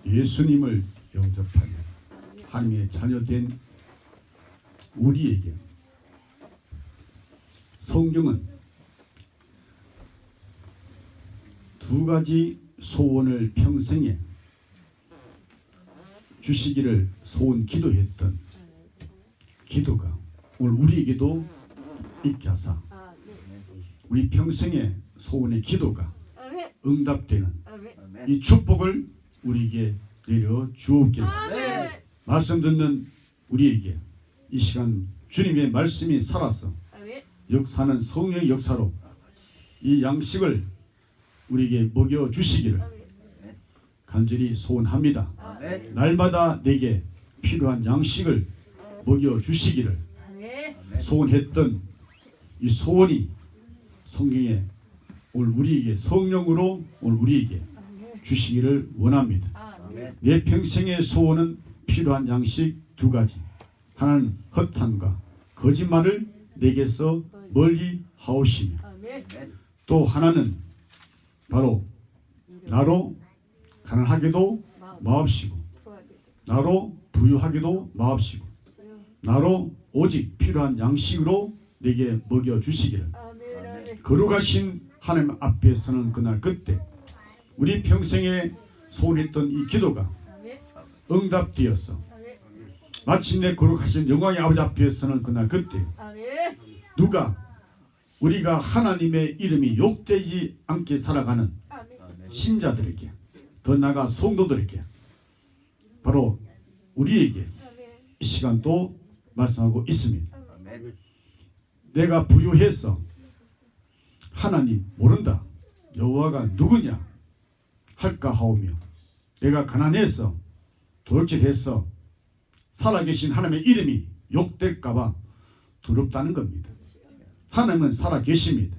예수님을 영접하며 하나님의 자녀된 우리에게 성경은 두 가지 소원을 평생에 주시기를 소원 기도했던 기도가 오늘 우리에게도 있게 하사 우리 평생의 소원의 기도가 응답되는 이 축복을 우리에게 내려 주옵기를 말씀 듣는 우리에게 이 시간 주님의 말씀이 살아서 역사는 성령의 역사로 이 양식을 우리에게 먹여주시기를 간절히 소원합니다. 날마다 내게 필요한 양식을 먹여주시기를 소원했던 이 소원이 성경에 오늘 우리에게 성령으로 오늘 우리에게 주시기를 원합니다. 내 평생의 소원은 필요한 양식 두 가지. 하나는 허탄과 거짓말을 내게서 멀리 하오시며 또 하나는 바로 나로 가난하게도 마옵시고 나로 부유하게도 마옵시고 나로 오직 필요한 양식으로 내게 먹여주시기를 거룩하신 하나님 앞에 서는 그날 그때 우리 평생에 소원했던 이 기도가 응답되었어 마침내 거룩하신 영광의 아버지 앞에 서는 그날 그때 누가 우리가 하나님의 이름이 욕되지 않게 살아가는 신자들에게 더 나아가 성도들에게 바로 우리에게 이 시간도 말씀하고 있습니다. 내가 부유해서 하나님 모른다 여호와가 누구냐 할까 하오며 내가 가난해서 도둑질해서 살아계신 하나님의 이름이 욕될까봐 두렵다는 겁니다. 하나님은 살아계십니다.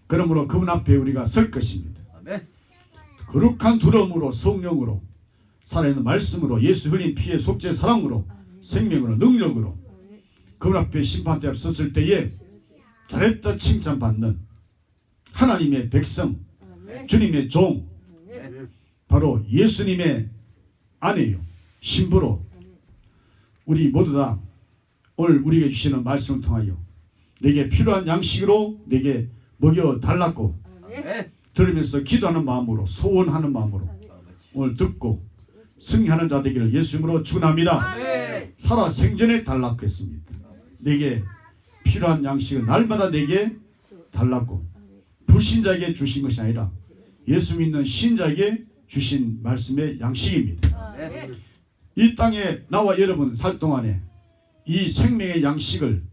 그러므로 그분 앞에 우리가 설 것입니다. 거룩한 두려움으로 성령으로 살아있는 말씀으로 예수 흘린 피의 속죄 사랑으로 생명으로 능력으로 그분 앞에 심판대 앞에 섰을 때에 잘했다 칭찬받는 하나님의 백성 주님의 종 바로 예수님의 아내요 신부로 우리 모두 다 오늘 우리에게 주시는 말씀을 통하여 내게 필요한 양식으로 내게 먹여달라고 들으면서 기도하는 마음으로 소원하는 마음으로 오늘 듣고 승리하는 자 되기를 예수 이름으로 축원합니다. 살아 생전에 달라고 했습니다. 내게 필요한 양식을 날마다 내게 달라고 불신자에게 주신 것이 아니라 예수 믿는 신자에게 주신 말씀의 양식입니다. 이 땅에 나와 여러분 살 동안에 이 생명의 양식을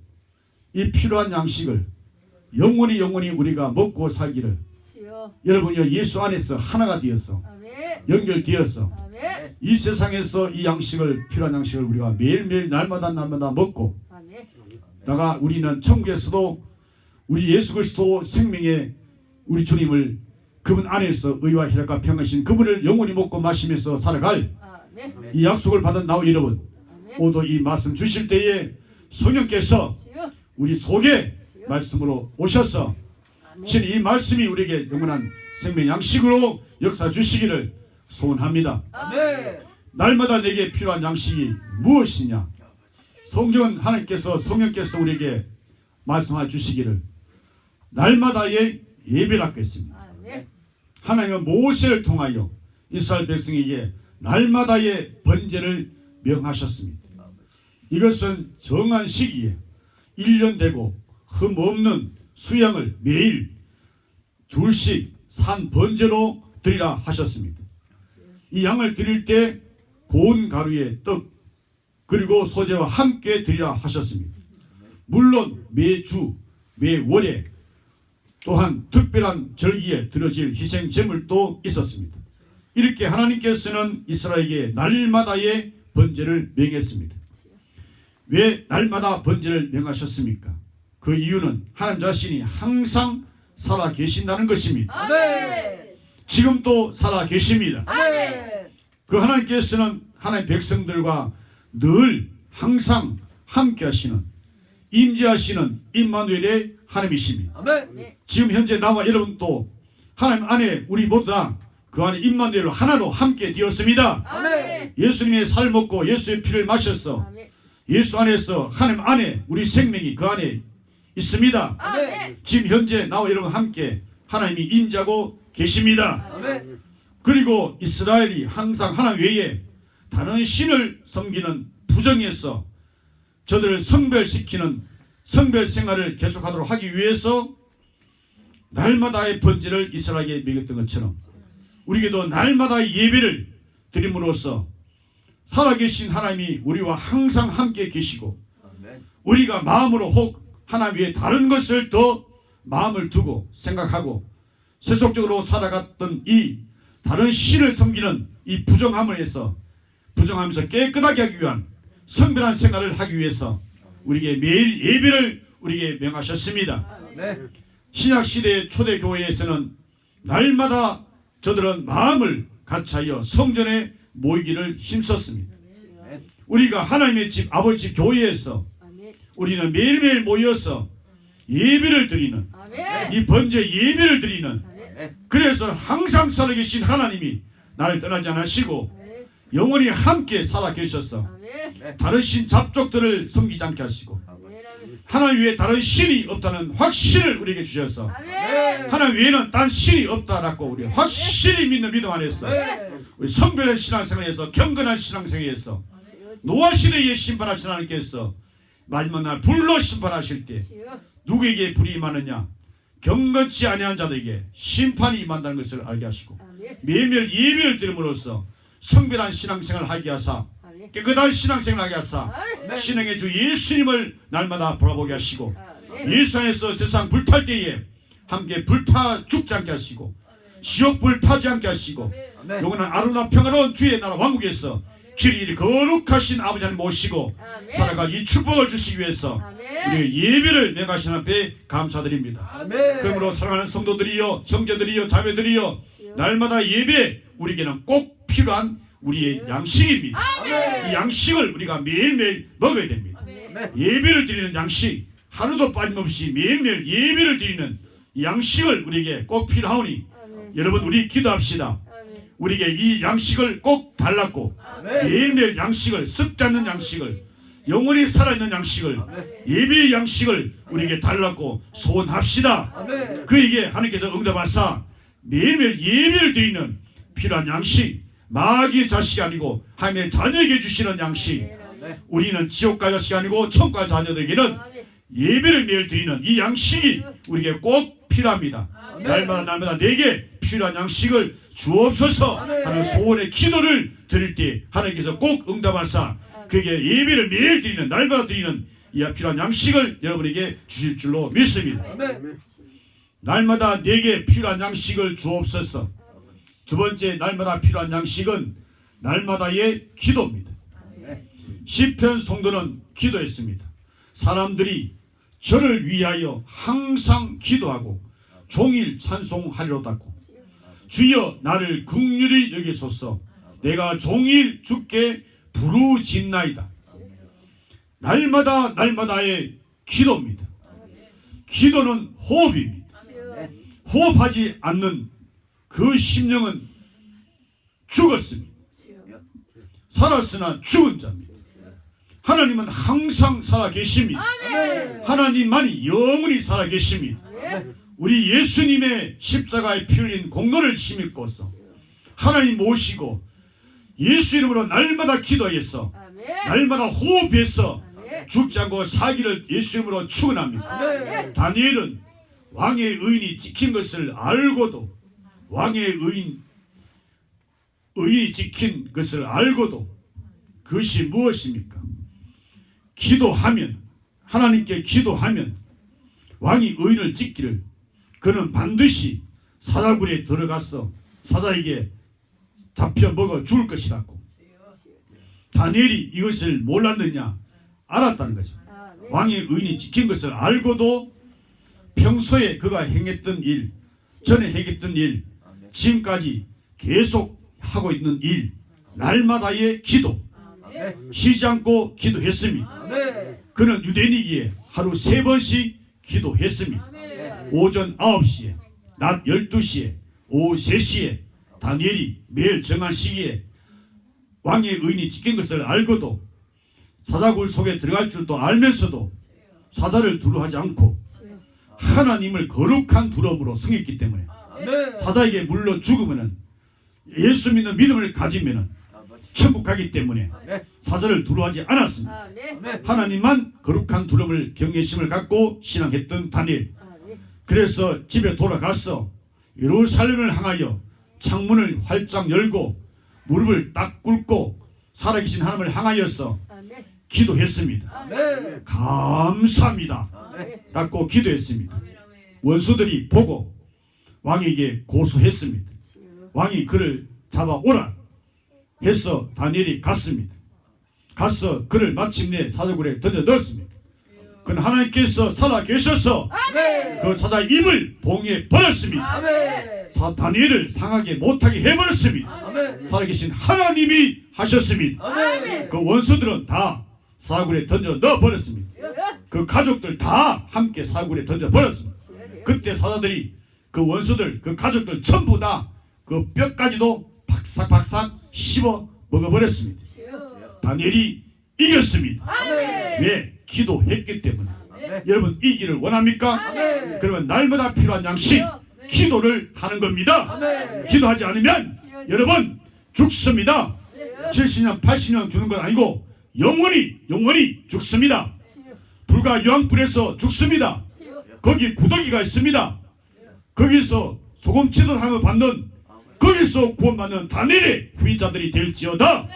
이 필요한 양식을 영원히 우리가 먹고 살기를 여러분이 예수 안에서 하나가 되어서 연결되어서 이 세상에서 이 양식을 필요한 양식을 우리가 매일매일 날마다 먹고 나가 우리는 천국에서도 우리 예수 그리스도 생명의 우리 주님을 그분 안에서 의와 희락과 평안하신 그분을 영원히 먹고 마시면서 살아갈 이 약속을 받은 나와 여러분 모두 이 말씀 주실 때에 성령께서 우리 속에 말씀으로 오셔서 진 이 말씀이 우리에게 영원한 생명 양식으로 역사 주시기를 소원합니다. 날마다 내게 필요한 양식이 무엇이냐 성경은 성령께서 우리에게 말씀해 주시기를 날마다의 예배를 하겠습니다. 하나님은 모세를 통하여 이스라엘 백성에게 날마다의 번제를 명하셨습니다. 이것은 정한 시기에 1년 되고 흠없는 수양을 매일 둘씩 산 번제로 드리라 하셨습니다. 이 양을 드릴 때 고운 가루에 떡 그리고 소재와 함께 드리라 하셨습니다. 물론 매주 매월에 또한 특별한 절기에 드려질 희생 제물도 있었습니다. 이렇게 하나님께서는 이스라엘에게 날마다의 번제를 명했습니다. 왜 날마다 번제를 명하셨습니까? 그 이유는 하나님 자신이 항상 살아 계신다는 것입니다. 아멘. 지금도 살아 계십니다. 아멘. 그 하나님께서는 하나님 백성들과 늘 항상 함께 하시는 임재하시는 임마누엘의 하나님이십니다. 아멘. 지금 현재 나와 여러분도 하나님 안에 우리 모두 다 그 안에 임마누엘로 하나로 함께 되었습니다. 아멘. 예수님의 살 먹고 예수의 피를 마셨어. 아멘. 예수 안에서 하나님 안에 우리 생명이 그 안에 있습니다. 아멘. 지금 현재 나와 여러분 함께 하나님이 임재하고 계십니다. 아멘. 그리고 이스라엘이 항상 하나님 외에 다른 신을 섬기는 부정에서 저들을 성별시키는 성별 생활을 계속하도록 하기 위해서 날마다의 번제를 이스라엘에게 먹였던 것처럼 우리에게도 날마다의 예배를 드림으로써 살아계신 하나님이 우리와 항상 함께 계시고 우리가 마음으로 혹 하나님 외에 다른 것을 더 마음을 두고 생각하고 세속적으로 살아갔던 이 다른 신을 섬기는 이 부정함에서 부정하면서 깨끗하게 하기 위한 성별한 생활을 하기 위해서 우리에게 매일 예배를 우리에게 명하셨습니다. 신약시대의 초대교회에서는 날마다 저들은 마음을 같이하여 성전에 모이기를 힘썼습니다. 우리가 하나님의 집 아버지 집 교회에서 우리는 매일매일 모여서 예배를 드리는 이 번제 예배를 드리는 그래서 항상 살아계신 하나님이 나를 떠나지 않으시고 영원히 함께 살아계셔서 다른 신 잡족들을 섬기지 않게 하시고 하나님 외에 다른 신이 없다는 확신을 우리에게 주셔서 하나님 외에는 딴 신이 없다라고 우리 확실히 믿는 믿음 안에서 우리 성별한 신앙생활에서 경건한 신앙생활에서 노아시대에 심판하신 하나님께서 마지막 날 불로 심판하실 때 누구에게 불이 임하느냐 경건치 아니한 자들에게 심판이 임한다는 것을 알게 하시고 매일매일 예배를 드림으로써 성별한 신앙생활을 하게 하사 깨끗한 신앙생활을 하게 하사 신앙의 주 예수님을 날마다 바라보게 하시고 예수 안에서 세상 불탈 때에 함께 불타 죽지 않게 하시고 지옥불 타지 않게 하시고 영원한 아름다운 평화로운 주의 나라 왕국에서 길이 거룩하신 아버지 하나님 모시고 살아갈 이 축복을 주시기 위해서 우리 예배를 명하신 앞에 감사드립니다. 그러므로 사랑하는 성도들이여 형제들이여 자매들이여 날마다 예배 우리에게는 꼭 필요한 우리의 양식입니다. 이 양식을 우리가 매일매일 먹어야 됩니다. 예배를 드리는 양식 하루도 빠짐없이 매일매일 예배를 드리는 양식을 우리에게 꼭 필요하오니 여러분 우리 기도합시다. 우리에게 이 양식을 꼭 달라고 매일매일 양식을 썩지 않는 양식을 영원히 살아있는 양식을 예배의 양식을 우리에게 달라고 소원합시다. 그에게 하나님께서 응답하사 매일매일 예배를 드리는 필요한 양식 마귀의 자식이 아니고 하나님의 자녀에게 주시는 양식 우리는 지옥 갈 자식이 아니고 천국 갈 자녀들에게는 예배를 매일 드리는 이 양식이 우리에게 꼭 필요합니다. 날마다 내게 필요한 양식을 주옵소서 하는 소원의 기도를 드릴 때 하나님께서 꼭 응답하사 그에게 예배를 매일 드리는 날마다 드리는 이 필요한 양식을 여러분에게 주실 줄로 믿습니다. 날마다 내게 필요한 양식을 주옵소서. 두 번째 날마다 필요한 양식은 날마다의 기도입니다. 시편 성도는 기도했습니다. 사람들이 저를 위하여 항상 기도하고 종일 찬송하리로다고. 주여 나를 긍휼히 여기소서. 내가 종일 주께 부르짖나이다. 날마다의 기도입니다. 기도는 호흡입니다. 호흡하지 않는 그 심령은 죽었습니다. 살았으나 죽은 자입니다. 하나님은 항상 살아계십니다. 하나님만이 영원히 살아계십니다. 우리 예수님의 십자가에 피 흘린 공로를 힘입고서 하나님 모시고 예수 이름으로 날마다 기도해서 날마다 호흡해서 죽지 않고 사기를 예수 이름으로 축원합니다. 다니엘은 왕의 의인이 찍힌 것을 알고도 왕의 의인이 찍힌 것을 알고도 그것이 무엇입니까? 기도하면 하나님께 기도하면 왕이 의인을 찍기를 그는 반드시 사자굴에 들어가서 사자에게 잡혀 먹어 죽을 것이라고. 다니엘이 이것을 몰랐느냐? 알았다는 거죠. 왕의 의인이 찍힌 것을 알고도 평소에 그가 행했던 일, 전에 행했던 일, 지금까지 계속 하고 있는 일, 날마다의 기도, 쉬지 않고 기도했습니다. 그는 유대인이기에 하루 3번씩 기도했습니다. 오전 9시에, 낮 12시에, 오후 3시에, 다니엘이 매일 정한 시기에 왕의 의인이 찍힌 것을 알고도 사자굴 속에 들어갈 줄도 알면서도 사자를 두려워하지 않고 하나님을 거룩한 두려움으로 섬겼기 때문에 사자에게 물러 죽으면은 예수 믿는 믿음을 가지면은 천국 가기 때문에 사자를 두려워하지 않았습니다. 하나님만 거룩한 두려움을 경외심을 갖고 신앙했던 다니엘. 그래서 집에 돌아가서 예루살렘을 향하여 창문을 활짝 열고 무릎을 딱 꿇고 살아계신 하나님을 향하여서 기도했습니다. 감사합니다 라고 기도했습니다. 원수들이 보고 왕에게 고소했습니다. 왕이 그를 잡아오라 해서 다니엘이 갔습니다. 가서 그를 마침내 사자굴에 던져 넣었습니다. 그는 하나님께서 살아계셔서 그 사자 입을 봉해 버렸습니다. 다니엘을 상하게 못하게 해버렸습니다. 살아계신 하나님이 하셨습니다. 그 원수들은 다 사자굴에 던져 넣어버렸습니다. 그 가족들 다 함께 사자굴에 던져 버렸습니다. 그때 사자들이 그 원수들 그 가족들 전부 다 그 뼈까지도 박삭박삭 씹어 먹어버렸습니다. 다니엘이 이겼습니다. 왜? 기도했기 때문에. 여러분 이기를 원합니까? 그러면 날마다 필요한 양식 기도를 하는 겁니다. 기도하지 않으면 여러분 죽습니다. 70년 80년 주는 건 아니고 영원히 죽습니다. 불과 유황불에서 죽습니다. 거기 구더기가 있습니다. 거기서 소금치도 하며 받는 거기서 구원받는 다니엘의 후위자들이 될지어다.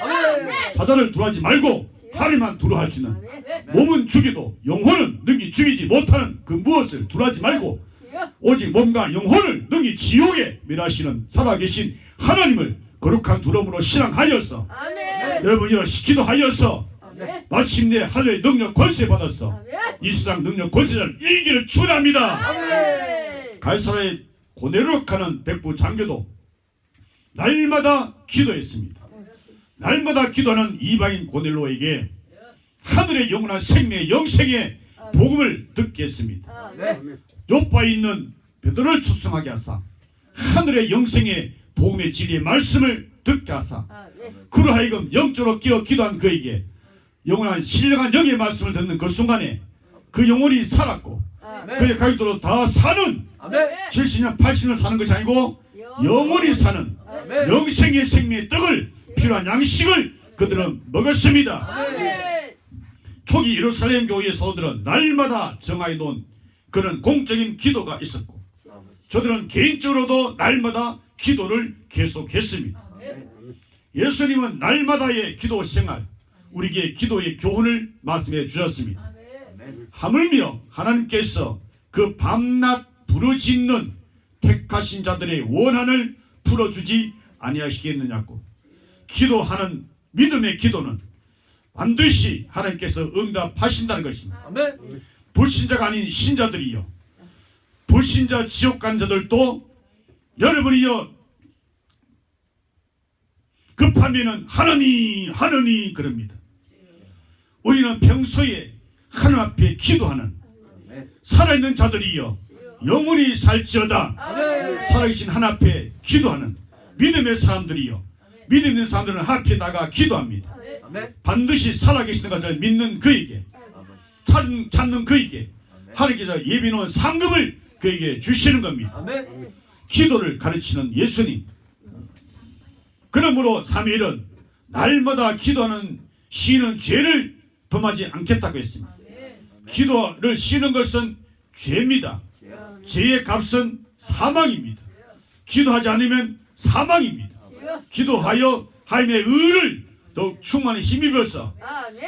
사자를 두려워하지 말고 하나님만 두려워할 수 있는, 몸은 죽이도 영혼은 능히 죽이지 못하는 그 무엇을 두려워하지 말고 오직 몸과 영혼을 능히 지옥에 멸하시는 살아계신 하나님을 거룩한 두려움으로 신앙하여서 여러분이 기도하여서 마침내 하늘의 능력 권세 받아서 이 세상 능력 권세자를 이기를 축원합니다. 갈사라의 고네르로 가는 백부 장교도 날마다 기도했습니다. 날마다 기도하는 이방인 고넬로에게 하늘의 영원한 생명의 영생의 복음을 듣게 했습니다. 요바에 있는 베드로를 초청하게 하사 하늘의 영생의 복음의 진리의 말씀을 듣게 하사 그로 하여금 영적으로 끼어 기도한 그에게 영원한 신령한 영의 말씀을 듣는 그 순간에 그 영혼이 살았고 그의 가족들로 다 사는 70년 80년 사는 것이 아니고 영원히 사는 영생의 생명의 떡을 필요한 양식을 그들은 먹었습니다. 초기 예루살렘 교회의 사도들은 날마다 정하여 놓은 그런 공적인 기도가 있었고 저들은 개인적으로도 날마다 기도를 계속했습니다. 예수님은 날마다의 기도 생활 우리에게 기도의 교훈을 말씀해 주셨습니다. 하물며 하나님께서 그 밤낮 부르짖는 택하신 자들의 원한을 풀어주지 아니하시겠느냐고. 기도하는 믿음의 기도는 반드시 하나님께서 응답하신다는 것입니다. 불신자가 아닌 신자들이요 불신자 지옥 간 자들도 여러분이요 급하면은 하느니 그럽니다. 우리는 평소에 하나님 앞에 기도하는 살아있는 자들이요 영원히 살지어다. 살아계신 하나님 앞에 기도하는 믿음의 사람들이요 믿음 있는 사람들은 앞에 나가 기도합니다. 반드시 살아계시는 것을 믿는 그에게 찾는 그에게 하나님께서 예비놓은 상급을 그에게 주시는 겁니다. 기도를 가르치는 예수님. 그러므로 사무엘은 날마다 기도하는 시인은 죄를 범하지 않겠다고 했습니다. 기도를 쉬는 것은 죄입니다. 죄의 값은 사망입니다. 기도하지 않으면 사망입니다. 기도하여 하나님의 의를 더욱 충만히 힘입어서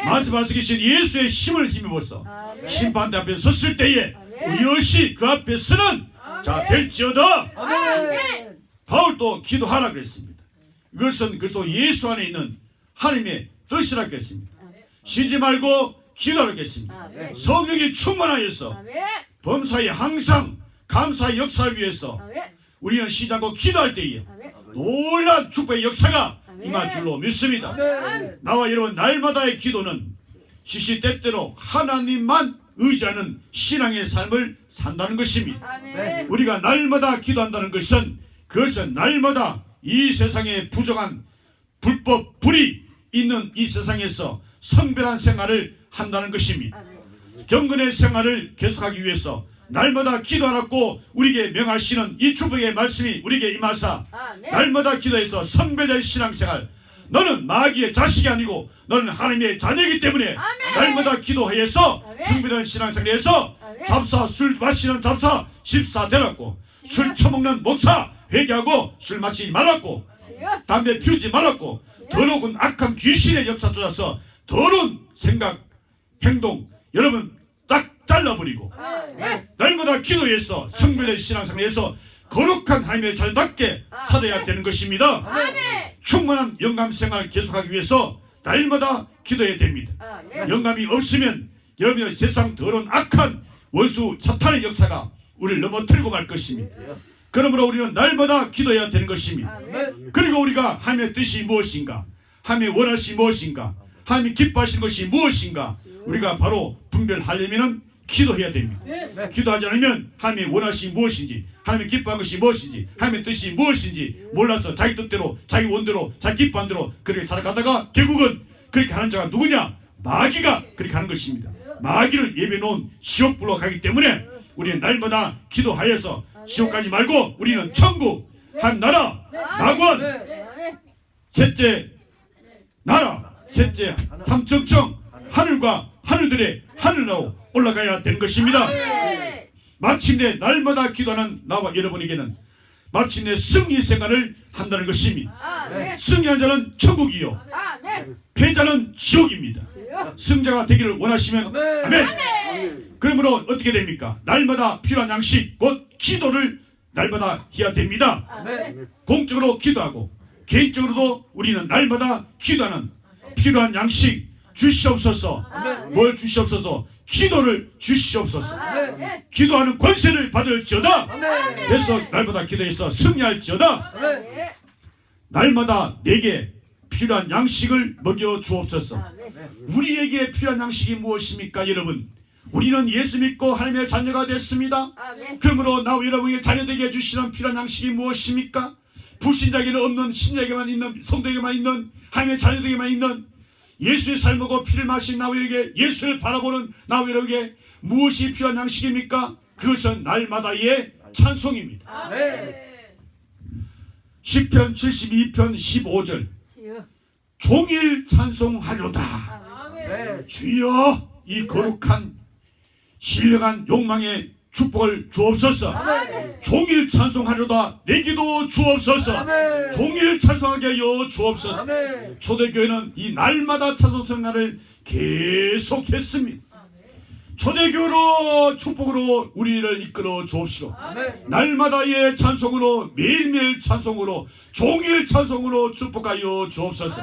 말씀하시기신 예수의 힘을 힘입어서 심판대 앞에 섰을 때에 의여시 그 앞에 서는 자 될지어다. 바울도 기도하라 그랬습니다. 이것은 그리스도 예수 안에 있는 하나님의 뜻이라고 했습니다. 쉬지 말고 기도하라고 했습니다. 성령이 충만하여서 범사에 항상 감사의 역사를 위해서 우리는 쉬지 않고 기도할 때에 놀라운 축복의 역사가 임할 줄로 믿습니다. 나와 여러분 날마다의 기도는 시시때때로 하나님만 의지하는 신앙의 삶을 산다는 것입니다. 우리가 날마다 기도한다는 것은 그것은 날마다 이 세상에 부정한 불법 불이 있는 이 세상에서 성별한 생활을 한다는 것입니다. 경건의 생활을 계속하기 위해서 날마다 기도하라고 우리에게 명하시는 이 축복의 말씀이 우리에게 임하사 날마다 기도해서 성별된 신앙생활, 너는 마귀의 자식이 아니고 너는 하나님의 자녀이기 때문에 날마다 기도하여서 성별된 신앙생활에서 잡사, 술 마시는 잡사 14되었고 술 처먹는 목사 회개하고 술 마시지 말았고 담배 피우지 말았고 더러운 악한 귀신의 역사 쫓아서 더러운 생각, 행동 여러분 딱 잘라버리고 날마다 기도해서 성별된 신앙생활에서 거룩한 하나님의 자녀답게 살아야 되는 것입니다. 충만한 영감생활을 계속하기 위해서 날마다 기도해야 됩니다. 영감이 없으면 여러분의 세상 더러운 악한 원수 사탄의 역사가 우리를 넘어뜨리고 말 것입니다. 그러므로 우리는 날마다 기도해야 되는 것입니다. 그리고 우리가 하나님의 뜻이 무엇인가, 하나님의 원하심이 무엇인가, 하나님이 기뻐하시는 것이 무엇인가 우리가 바로 분별하려면 기도해야 됩니다. 기도하지 않으면 하나님의 원하심이 무엇인지, 하나님의 기뻐한 것이 무엇인지, 하나님의 뜻이 무엇인지 몰라서 자기 뜻대로, 자기 원대로, 자기 기뻐한 대로 그렇게 살아가다가 결국은 그렇게 하는 자가 누구냐? 마귀가 그렇게 하는 것입니다. 마귀를 예배놓은 지옥불로 가기 때문에 우리는 날마다 기도하여서 지옥 가지 말고 우리는 천국, 한 나라, 낙원, 셋째 나라, 셋째 삼청청 하늘과 하늘들의 하늘나라로 올라가야 되는 것입니다. 마침내 날마다 기도하는 나와 여러분에게는 마침내 승리 생활을 한다는 것입니다. 승리한 자는 천국이요 패자는 지옥입니다. 승자가 되기를 원하시면 아멘. 그러므로 어떻게 됩니까? 날마다 필요한 양식 곧 기도를 날마다 해야 됩니다. 공적으로 기도하고 개인적으로도 우리는 날마다 기도하는 필요한 양식 주시옵소서. 뭘 주시옵소서? 기도를 주시옵소서. 기도하는 권세를 받을지어다. 그래서 날마다 기도해서 승리할지어다. 날마다 내게 필요한 양식을 먹여 주옵소서. 우리에게 필요한 양식이 무엇입니까 여러분? 우리는 예수 믿고 하나님의 자녀가 됐습니다. 그러므로 나와 여러분에게 자녀되게 주시는 필요한 양식이 무엇입니까? 불신자에게는 없는 신자에게만 있는, 성도에게만 있는, 하나님의 자녀들에게만 있는 예수의 삶하고 피를 마신 나와 여러분에게, 예수를 바라보는 나와 여러분에게 무엇이 필요한 양식입니까? 그것은 날마다의 찬송입니다. 시편 72편 15절 종일 찬송하려다. 주여 이 거룩한 신령한 욕망의 축복을 주옵소서. 종일 찬송하려다 내기도 주옵소서. 종일 찬송하게 하여 주옵소서. 초대교회는 이 날마다 찬송 생활을 계속했습니다. 초대교회로 축복으로 우리를 이끌어 주옵시고 날마다의 찬송으로 매일매일 찬송으로 종일 찬송으로 축복하여 주옵소서.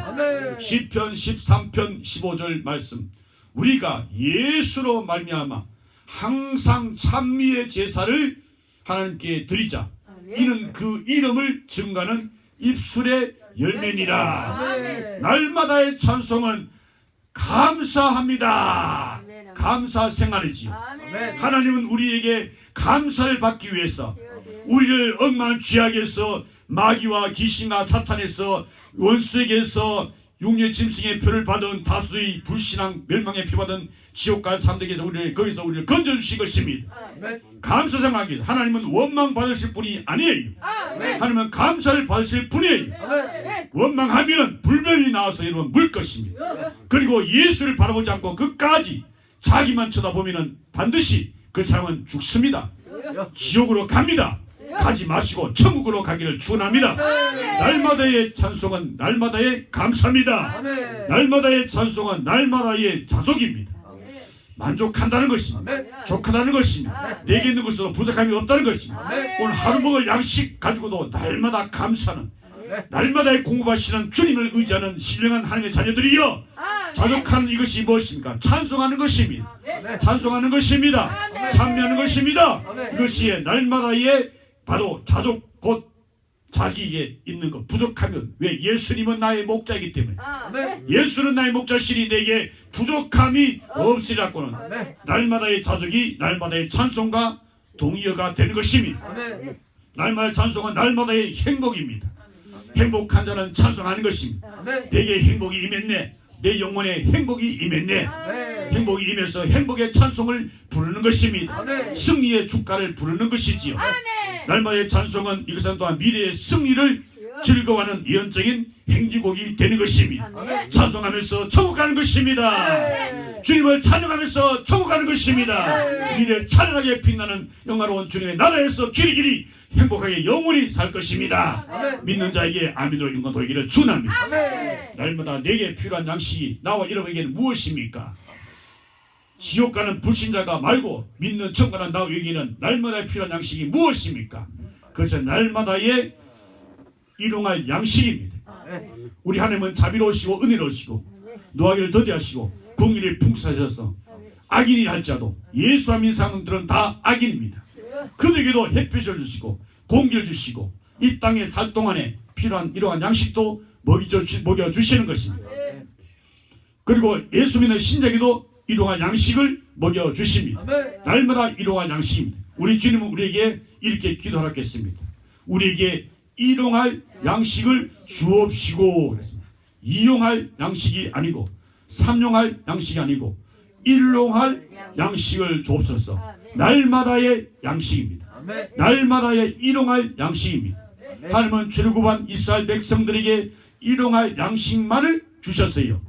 시편 13편 15절 말씀 우리가 예수로 말미암아 항상 찬미의 제사를 하나님께 드리자. 이는 그 이름을 증가하는 입술의 열매니라. 날마다의 찬송은 감사합니다. 감사 생활이지요. 하나님은 우리에게 감사를 받기 위해서 우리를 억만 죄악에서 마귀와 귀신과 사탄에서 원수에게서 육류의 짐승의 표를 받은 다수의 불신앙 멸망의 표 받은 지옥과 사람들에게서 거기서 우리를 건져주신 것입니다. 감사생활하기 위해서 하나님은 원망 받으실 분이 아니에요. 하나님은 감사를 받으실 분이에요. 원망하면 불변이 나와서 여러분 물 것입니다. 그리고 예수를 바라보지 않고 끝까지 자기만 쳐다보면 반드시 그 사람은 죽습니다. 지옥으로 갑니다. 가지 마시고 천국으로 가기를 축원합니다. 날마다의 찬송은 날마다의 감사입니다. 날마다의 찬송은 날마다의 자족입니다. 만족한다는 것입니다. 족하다는 것입니다. 내게 있는 것으로 부족함이 없다는 것입니다. 오늘 하루 먹을 양식 가지고도 날마다 감사는 날마다의 공급하시는 주님을 의지하는 신령한 하나님의 자녀들이여 자족하는 이것이 무엇입니까? 찬송하는 것입니다. 찬송하는 것입니다. 찬미하는 것입니다. 이것이 날마다의 바로 자족 곧 자기에게 있는 것 부족하면 왜 예수님은 나의 목자이기 때문에 예수는 나의 목자시니 내게 부족함이 없으리라고는 날마다의 자족이 날마다의 찬송과 동의어가 되는 것입니다. 날마다의 찬송은 날마다의 행복입니다. 행복한 자는 찬송하는 것입니다. 아멘. 내게 행복이 임했네. 내 영혼에 행복이 임했네. 아멘. 행복이 임해서 행복의 찬송을 부르는 것입니다. 아멘. 승리의 주가를 부르는 것이지요. 아멘. 날마다의 찬송은 이것은 또한 미래의 승리를 즐거워하는 예언적인 행진곡이 되는 것입니다. 아멘. 찬송하면서 천국 가는 것입니다. 아멘. 주님을 찬양하면서 천국 가는 것입니다. 아멘. 미래 찬란하게 빛나는 영화로운 주님의 나라에서 길이길이 행복하게 영원히 살 것입니다. 아멘. 믿는 자에게 아멘으로 영광 돌기를 축원합니다. 아멘. 날마다 내게 필요한 양식이 나와 여러분에게는 무엇입니까? 지옥 가는 불신자가 말고 믿는 천국 가는 나에게는 날마다 필요한 양식이 무엇입니까? 그것은 날마다의 일용할 양식입니다. 아멘. 우리 하나님은 자비로우시고 은혜로우시고 노하기를 더디하시고 공의를 풍성하셔서 악인이 할지라도 예수 안 믿는 사람들은 다 악인입니다. 그들에게도 햇빛을 주시고 공기를 주시고 이 땅에 살 동안에 필요한 이러한 양식도 먹여주시는 것입니다. 그리고 예수 믿는 신자에게도 이러한 양식을 먹여주십니다. 아멘. 날마다 이러한 양식입니다. 우리 주님은 우리에게 이렇게 기도하겠습니다. 우리에게 일용할 양식을 주옵시고 그랬습니다. 이용할 양식이 아니고 삼용할 양식이 아니고 일용할 양식을 주옵소서. 날마다의 양식입니다. 아멘. 날마다의 일용할 양식입니다. 하나님은 출애굽한 이스라엘 백성들에게 일용할 양식만을 주셨어요.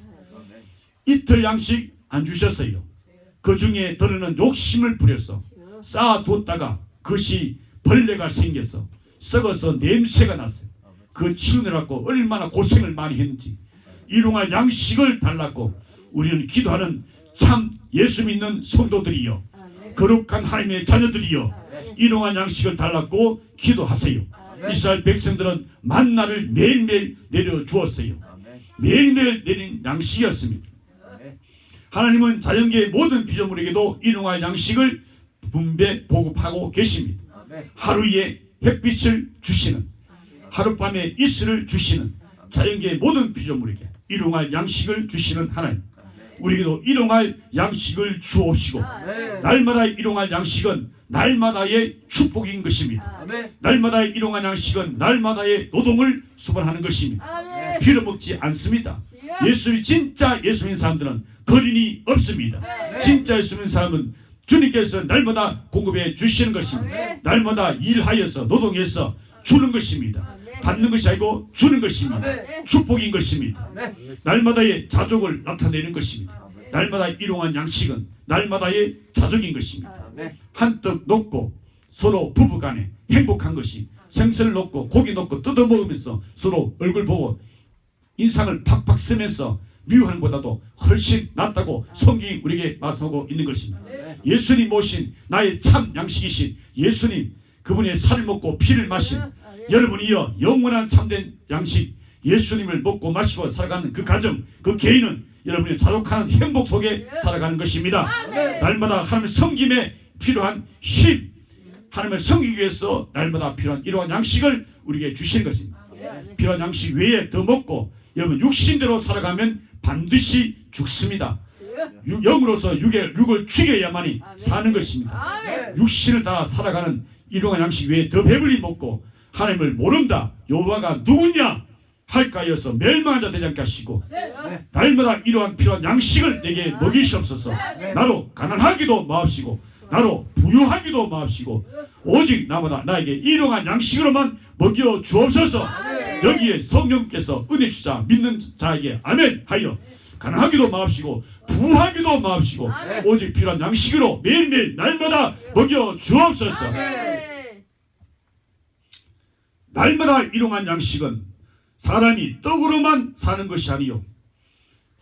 이틀 양식 안 주셨어요. 그 중에 더러는 욕심을 부려서 쌓아두었다가 그것이 벌레가 생겨서 썩어서 냄새가 났어요. 그 치우느라고 얼마나 고생을 많이 했는지. 일용할 양식을 달라고 우리는 기도하는 참 예수 믿는 성도들이요, 거룩한 하나님의 자녀들이요, 일용할 양식을 달라고 기도하세요. 이스라엘 백성들은 만나를 매일매일 내려주었어요. 매일매일 내린 양식이었습니다. 하나님은 자연계의 모든 피조물에게도 일용할 양식을 분배 보급하고 계십니다. 하루에 햇빛을 주시는, 하룻밤에 이슬을 주시는 자연계의 모든 피조물에게 일용할 양식을 주시는 하나님, 우리에게도 일용할 양식을 주옵시고 날마다 일용할 양식은 날마다의 축복인 것입니다. 날마다 일용할 양식은 날마다의 노동을 수반하는 것입니다. 아멘. 빌어먹지 않습니다. 진짜 예수 믿는 사람들은 거린이 없습니다. 진짜 예수 믿는 사람은 주님께서 날마다 공급해 주시는 것입니다. 날마다 일하여서 노동해서 주는 것입니다. 받는 것이 아니고 주는 것입니다. 축복인 것입니다. 날마다의 자족을 나타내는 것입니다. 날마다 일용한 양식은 날마다의 자족인 것입니다. 한떡 놓고 서로 부부간에 행복한 것이, 생선을 놓고 고기 놓고 뜯어 먹으면서 서로 얼굴 보고 인상을 팍팍 쓰면서 미워하는 것보다도 훨씬 낫다고 성경이 우리에게 말씀하고 있는 것입니다. 예수님 모신 나의 참 양식이신 예수님, 그분의 살을 먹고 피를 마신 여러분이여 영원한 참된 양식 예수님을 먹고 마시고 살아가는 그 가정, 그 개인은 여러분이 자족하는 행복 속에 살아가는 것입니다. 날마다 하나님의 섬김에 필요한 힘, 하나님을 섬기기 위해서 날마다 필요한 이러한 양식을 우리에게 주시는 것입니다. 필요한 양식 외에 더 먹고 여러분 육신대로 살아가면 반드시 죽습니다. 영으로서 육을 죽여야만이 사는 것입니다. 육신을 따라 살아가는 이러한 양식 외에 더 배불리 먹고 하나님을 모른다, 여호와가 누구냐 할까여서 멸망한 자 되지 않게 하시고 날마다 이러한 필요한 양식을 내게 먹이시옵소서. 나로 가난하기도 마옵시고 나로 부유하기도 마옵시고 오직 나에게 일용한 양식으로만 먹여 주옵소서. 여기에 성령께서 은혜 주자 믿는 자에게 아멘 하여 가난하기도 마옵시고 부하기도 마옵시고 오직 필요한 양식으로 매일매일 날마다 먹여 주옵소서. 날마다 일용한 양식은 사람이 떡으로만 사는 것이 아니요,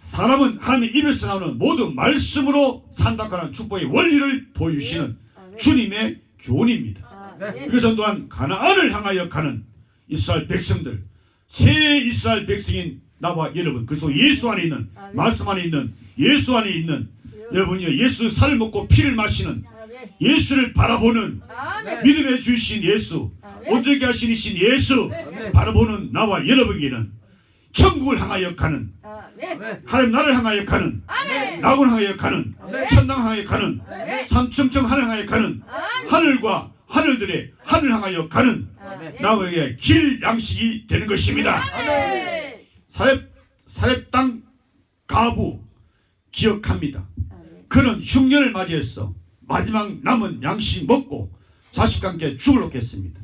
사람은 하나님의 입에서 나오는 모든 말씀으로 산다는 축복의 원리를 보여주시는 주님의 교훈입니다. 그래서 또한 가나안을 향하여 가는 이스라엘 백성들, 새 이스라엘 백성인 나와 여러분, 그리고 예수 안에 있는, 말씀 안에 있는, 예수 안에 있는 여러분이요, 예수 살을 먹고 피를 마시는, 예수를 바라보는 믿음의 주신 예수, 온전케 하신 이신 예수 바라보는 나와 여러분에게는 천국을 향하여 가는, 하나님 나라를 향하여 가는, 낙원을 향하여 가는, 천당 향하여 가는, 삼층청 하늘 향하여 가는, 하늘과 하늘들의 하늘 향하여 가는 나무에게 길 양식이 되는 것입니다. 사렙 가부 기억합니다. 그는 흉년을 맞이해서 마지막 남은 양식 먹고 자식과 함께 죽을록 했습니다.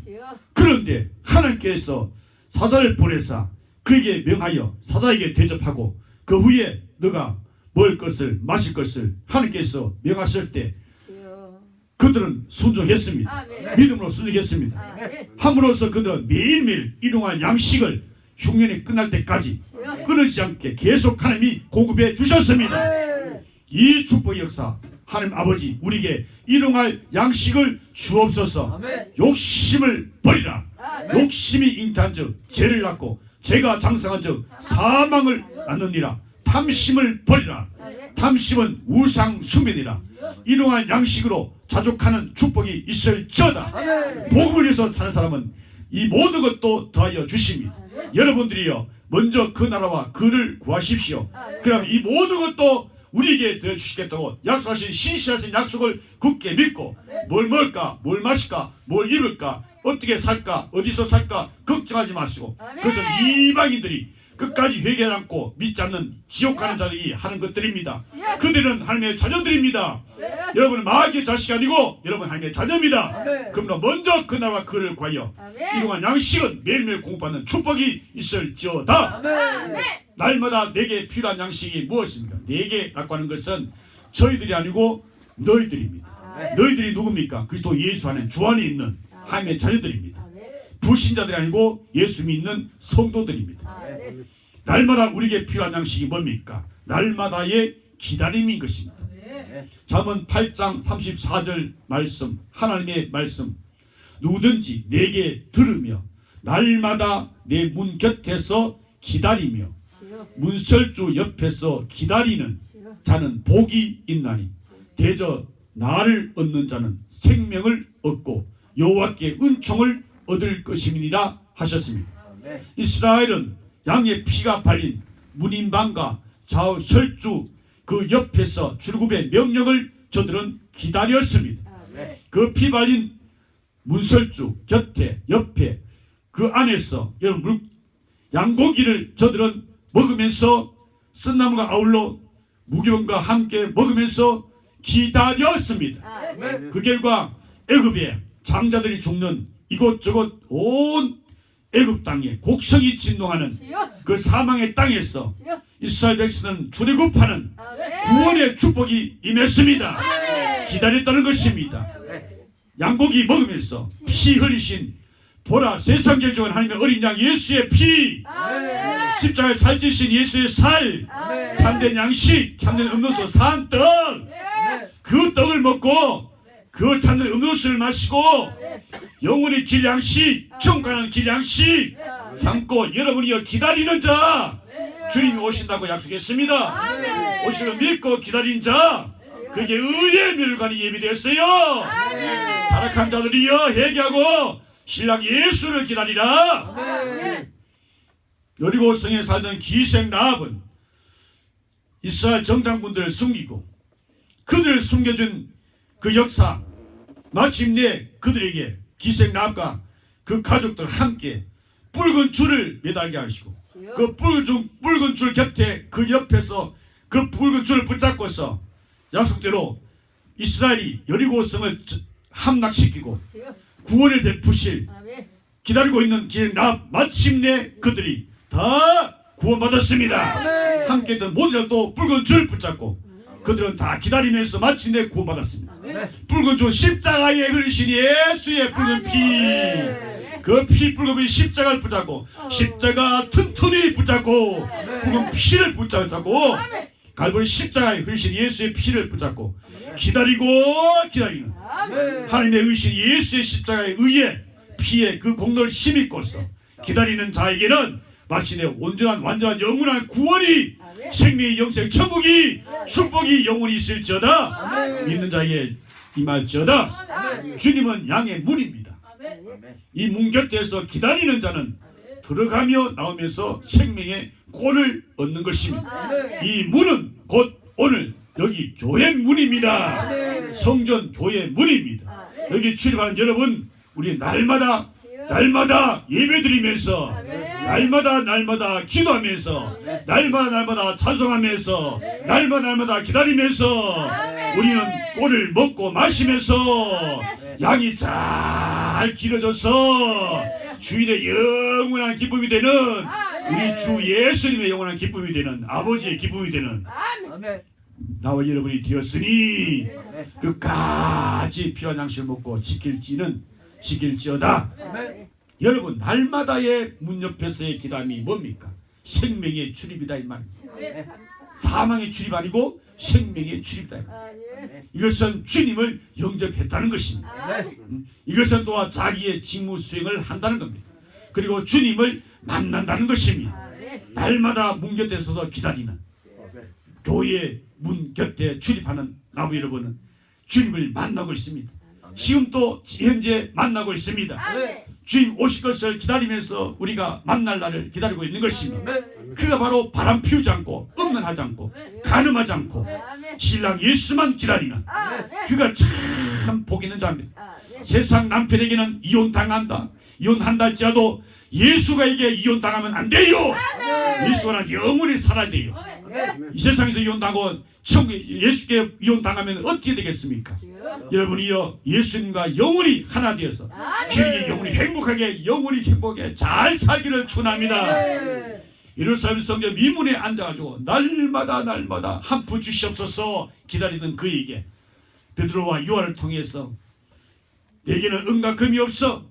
그런데 하나님께서 사자를 보내사 그에게 명하여 사자에게 대접하고 그 후에 너가 먹을 것을 마실 것을 하나님께서 명하실 때 그들은 순종했습니다. 믿음으로 순종했습니다. 함으로써 그들은 매일매일 일용할 양식을 흉년이 끝날 때까지 끊어지지 않게 계속 하나님이 공급해 주셨습니다. 이 축복의 역사 하나님 아버지 우리에게 일용할 양식을 주옵소서. 욕심을 버리라. 욕심이 잉태한 즉 죄를 낳고 죄가 장성한 즉 사망을 낳느니라. 탐심을 버리라. 탐심은 우상 숭배니라. 일용할 양식으로 자족하는 축복이 있을지어다. 복음을 위해서 사는 사람은 이 모든 것도 더하여 주십니다. 여러분들이요 먼저 그 나라와 그를 구하십시오. 그럼 이 모든 것도 우리에게 더해 주시겠다고 약속하신 신실하신 약속을 굳게 믿고 뭘 먹을까 뭘 마실까 뭘 입을까 어떻게 살까 어디서 살까 걱정하지 마시고 그래서 이방인들이 끝까지 회개하지 않고 믿지 않는 지옥 가는 자들이 하는 것들입니다. 그들은 하나님의 자녀들입니다. 여러분은 마귀의 자식이 아니고 여러분 하나님의 자녀입니다. 그러므로 먼저 그 나라와 그를 구하여 일용할 양식은 매일매일 공급받는 축복이 있을지어다. 날마다 내게 필요한 양식이 무엇입니까? 내게라고 하는 것은 저희들이 아니고 너희들입니다. 너희들이 누굽니까? 그리스도 예수 안에 주 안에 있는 하나님의 자녀들입니다. 불신자들이 아니고 예수 믿는 성도들입니다. 날마다 우리에게 필요한 양식이 뭡니까? 날마다의 기다림인 것입니다. 잠언 8장 34절 말씀 하나님의 말씀 누구든지 내게 들으며 날마다 내 문 곁에서 기다리며 문설주 옆에서 기다리는 자는 복이 있나니 대저 나를 얻는 자는 생명을 얻고 여호와께 은총을 얻을 것임이니라 하셨습니다. 이스라엘은 양의 피가 발린 문인방과 좌우 설주 그 옆에서 출굽의 명령을 저들은 기다렸습니다. 그 피 발린 문설주 곁에 옆에 그 안에서 여러분 양고기를 저들은 먹으면서 쓴나물과 아울러 무기론과 함께 먹으면서 기다렸습니다. 그 결과 애굽의 장자들이 죽는 이곳저곳 온 애굽 땅에 곡성이 진동하는 그 사망의 땅에서 이스라엘 백성은 출애굽하는 구원의 축복이 임했습니다. 기다렸다는 것입니다. 양고기 먹으면서 피 흘리신 보라 세상 결정한 하나님의 어린 양 예수의 피 십자가에 살찌신 예수의 살 참된 양식 참된 음료수 산떡 그 떡을 먹고 그 참된 음료수를 마시고 영혼의 길 양식 천국가는 길 양식 삼고 여러분이 기다리는 자 주님이 오신다고 약속했습니다. 오시를 믿고 기다린 자 그게 의의 멸관이 예비되었어요. 타락한 자들이여 회개하고 신랑 예수를 기다리라. 여리고성에 살던 기생 라합은 이스라엘 정당군들을 숨기고 그들을 숨겨준 그 역사 마침내 그들에게 기생 라합과 그 가족들 함께 붉은 줄을 매달게 하시고 그 붉은 줄 곁에 그 옆에서 그 붉은 줄을 붙잡고서 약속대로 이스라엘이 여리고성을 함락시키고 구원을 베푸실 기다리고 있는 기생 라합 마침내 그들이 다 구원받았습니다. 함께 있던 모두가 또 붉은 줄 붙잡고 그들은 다 기다리면서 마침내 구원받았습니다. 붉은 줄 십자가에 흘리신 예수의 붉은 피, 그 피 붉은 십자가를 붙잡고 십자가 튼튼히 붙잡고 붉은 피를 붙잡고 갈보리 십자가에 흘리신 예수의 피를 붙잡고 기다리고 기다리는 하나님의 의신 예수의 십자가에 의해 피에 그 공로를 힘입고서 기다리는 자에게는 마침내 온전한 완전한 영원한 구원이 생명의 영생 천국이 축복이 영원히 있을지어다. 믿는 자에게 임할지어다. 주님은 양의 문입니다. 이 문 곁에서 기다리는 자는 들어가며 나오면서 생명의 꼴을 얻는 것입니다. 이 문은 곧 오늘 여기 교회 문입니다. 성전 교회 문입니다. 여기 출입하는 여러분 우리 날마다 날마다 예배드리면서 아멘. 날마다 기도하면서 날마다 찬송하면서 날마다 기다리면서 우리는 꿀을 먹고 마시면서 양이 잘 길어져서 주인의 영원한 기쁨이 되는 우리 주 예수님의 영원한 기쁨이 되는 아버지의 기쁨이 되는 아멘. 나와 여러분이 되었으니 끝까지 필요한 양식을 먹고 지킬지어다. 여러분 날마다의 문 옆에서의 기도함이 뭡니까? 생명의 출입이다 이 말입니다. 사망의 출입 아니고 생명의 출입이다 이 말입니다. 이것은 주님을 영접했다는 것입니다. 이것은 또한 자기의 직무 수행을 한다는 겁니다. 그리고 주님을 만난다는 것입니다. 날마다 문 곁에 서서 기다리는 교회의 문 곁에 출입하는 나무 여러분은 주님을 만나고 있습니다. 지금 또 현재 만나고 있습니다. 주님 오실 것을 기다리면서 우리가 만날 날을 기다리고 있는 것입니다. 그가 바로 바람 피우지 않고 음란하지 않고 간음하지 않고 신랑 예수만 기다리는 그가 참 복 있는 자입니다. 세상 남편에게는 이혼당한다. 이혼한다 할지라도 예수가 이게 이혼당하면 안 돼요. 예수가 영원히 살아야 돼요. 이 세상에서 이혼당하고 예수께 이혼당하면 어떻게 되겠습니까? 여러분이요 예수님과 영원히 하나 되어서 길게 영원히 행복하게 잘 살기를 축원합니다. 예루살렘 성전 미문에 앉아가지고 날마다 한 푼 주시옵소서 기다리던 그에게 베드로와 요한을 통해서 내게는 은과 금이 없어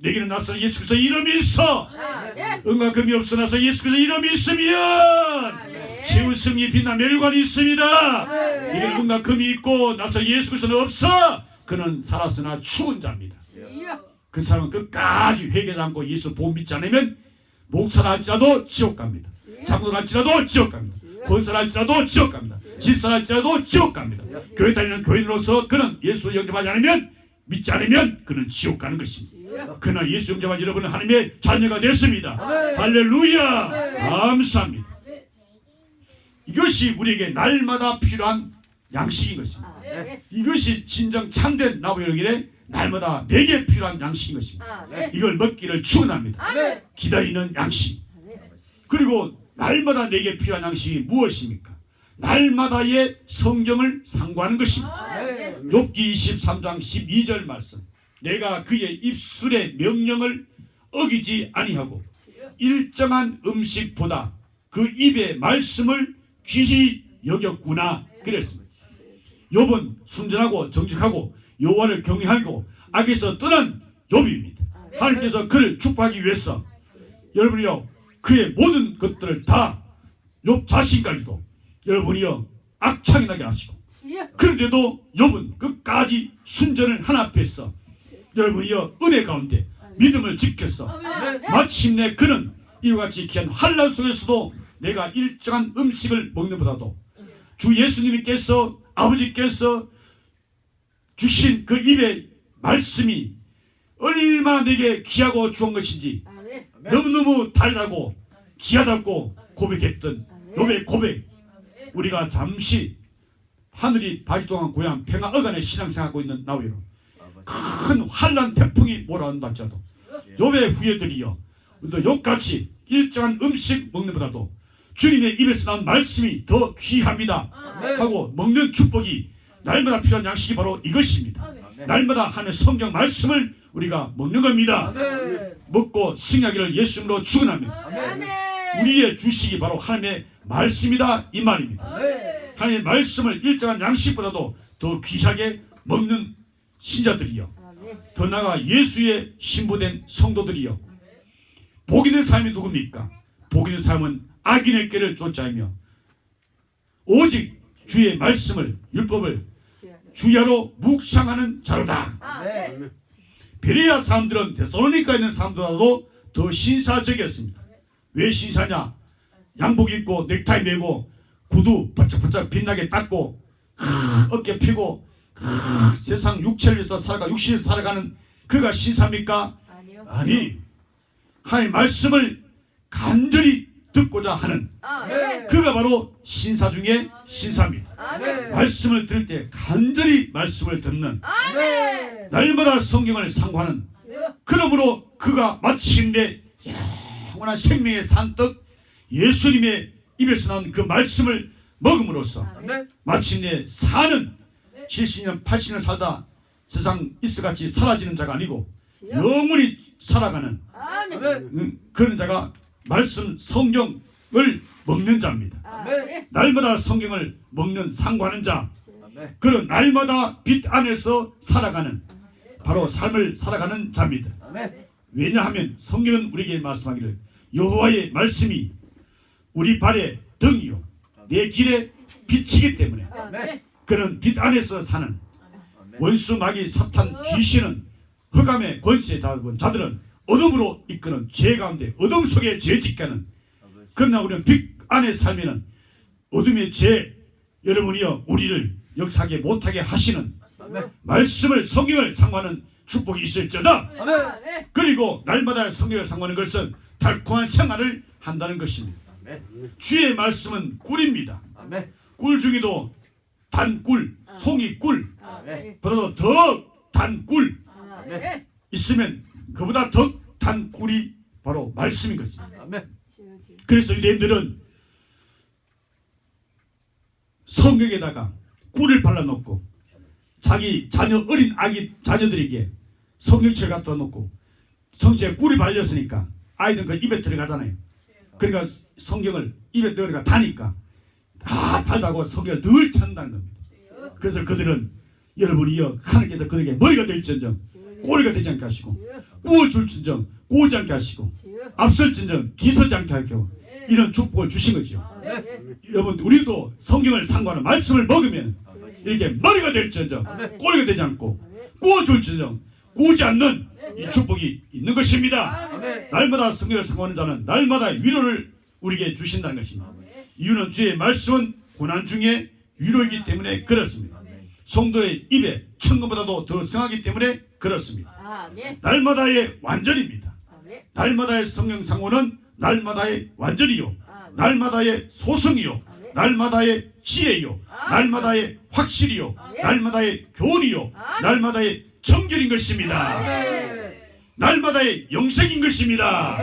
내게는 나서 예수 그리스도 이름이 있어 은과 금이 없어 나서 예수 그리스도 이름이 있으면 치우승이 빛나 멸관이 있습니다. 내게는 은과 금이 있고 나서 예수 그리스도는 없어 그는 살았으나 죽은 자입니다. 그 사람은 끝까지 회개하지 않고 예수 복 믿지 않으면 목사라 할지라도 지옥 갑니다. 장로라 할지라도 지옥 갑니다. 권사라 할지라도 지옥 갑니다. 집사라 할지라도 지옥 갑니다. 교회 다니는 교인으로서 그는 예수를 영접하지 않으면 믿지 않으면 그는 지옥 가는 것입니다. 그러나 예수 영접한 여러분은 하나님의 자녀가 됐습니다. 할렐루야 감사합니다. 이것이 우리에게 날마다 필요한 양식인 것입니다. 이것이 진정 참된 나무 여러분의 날마다 내게 필요한 양식인 것입니다. 이걸 먹기를 축원합니다. 기다리는 양식. 그리고 날마다 내게 필요한 양식이 무엇입니까? 날마다의 성경을 상고하는 것입니다. 욥기 23장 12절 말씀. 내가 그의 입술의 명령을 어기지 아니하고 일정한 음식보다 그 입의 말씀을 귀히 여겼구나 그랬습니다. 욥은 순전하고 정직하고 여호와를 경외하고 악에서 떠난 욥입니다. 하나님께서 그를 축복하기 위해서 여러분이요 그의 모든 것들을 다 욥 자신까지도 여러분이요 악창이 나게 하시고 그런데도 욥은 끝까지 순전을 하나 앞에 서 여러분이요 은혜 가운데 믿음을 지켜서 마침내 그는 이와 같이 귀한 환난 속에서도 내가 일정한 음식을 먹는 보다도 주 예수님께서 아버지께서 주신 그 입의 말씀이 얼마나 내게 귀하고 좋은 것인지 너무너무 달다고 귀하다고 고백했던 욥의 고백. 우리가 잠시 하늘이 발동한 고향 평화어간에 신앙생활하고 있는 나우이로 큰 환난 태풍이 몰아온다 할지라도 욥의 후예들이여 우리도 욥같이 일정한 음식 먹는 보다도 주님의 입에서 나온 말씀이 더 귀합니다 하고 먹는 축복이 날마다 필요한 양식이 바로 이것입니다. 날마다 하는 성경 말씀을 우리가 먹는 겁니다. 먹고 승리하기를 예수님으로 축원합니다. 우리의 주식이 바로 하나님의 말씀이다 이 말입니다. 하나님의 말씀을 일정한 양식보다도 더 귀하게 먹는 신자들이요 더 나아가 예수의 신부된 성도들이요 복 있는 사람이 누굽니까? 복 있는 사람은 악인의 길을 쫓아하며 오직 주의 말씀을 율법을 주야로 묵상하는 자로다. 베레아 사람들은 데살로니가에 있는 사람들보다도 더 신사적이었습니다. 왜 신사냐? 양복 입고 넥타이 메고 구두 바짝바짝 빛나게 닦고 어깨 펴고 세상 육체를 위해서 살아가 육신에서 살아가는 그가 신사입니까? 아니 하나님의 말씀을 간절히 듣고자 하는 그가 바로 신사 중에 신사입니다. 말씀을 들을 때 간절히 말씀을 듣는 날마다 성경을 상고하는 그러므로 그가 마침내 영원한 생명의 산떡 예수님의 입에서 나온 그 말씀을 먹음으로써 마침내 사는 70년 80년 살다 세상 있어같이 사라지는 자가 아니고 영원히 살아가는 그런 자가 말씀 성경을 먹는 자입니다. 날마다 성경을 먹는 상고하는 자, 그런 날마다 빛 안에서 살아가는 바로 삶을 살아가는 자입니다. 왜냐하면 성경은 우리에게 말씀하기를 여호와의 말씀이 우리 발의 등이요 내 길에 빛이기 때문에 그는 빛 안에서 사는 원수 마귀 사탄 귀신은 흑암의 권세에 잡은 자들은 어둠으로 이끄는 죄 가운데 어둠 속에 죄 짓가는, 그러나 우리는 빛 안에 살면은 어둠의 죄 여러분이여 우리를 역사하게 못하게 하시는 말씀을 성경을 상고하는 축복이 있을지어다. 그리고 날마다 성경을 상고하는 것은 달콤한 생활을 한다는 것입니다. 주의 말씀은 꿀입니다. 꿀 중에도 단꿀, 송이꿀 보다도 더 단꿀 있으면 그보다 더 단꿀이 바로 말씀인 것입니다. 그래서 유대인들은 성경에다가 꿀을 발라놓고 자기 자녀 어린 아기 자녀들에게 성경책을 갖다 놓고 성경에 꿀이 발렸으니까 아이들은 그 입에 들어가잖아요. 그러니까 성경을 입에 들어가 다니까 다 달다고 성경을 늘 찾는다는 겁니다. 그래서 그들은 여러분이여 하나님께서 그들에게 머리가 될지언정 꼬리가 되지 않게 하시고 구워줄지언정 구우지 않게 하시고 앞설지언정 뒤서지 않게 하시고 이런 축복을 주신 거죠. 여러분 우리도 성경을 상고하는 말씀을 먹으면 이렇게 머리가 될지언정 꼬리가 되지 않고 구워줄지언정 구우지 않는 이 축복이 있는 것입니다. 날마다 성경을 상고하는 자는 날마다 위로를 우리에게 주신다는 것입니다. 이유는 주의 말씀은 고난 중에 위로이기 때문에 그렇습니다. 성도의 입에 천금보다도 더 성하기 때문에 그렇습니다. 날마다의 완전입니다. 날마다의 성령 상고는 날마다의 완전이요 날마다의 소성이요 날마다의 지혜요 날마다의 확실이요 날마다의 교훈이요 날마다의 정결인 것입니다. 날마다의 영생인 것입니다.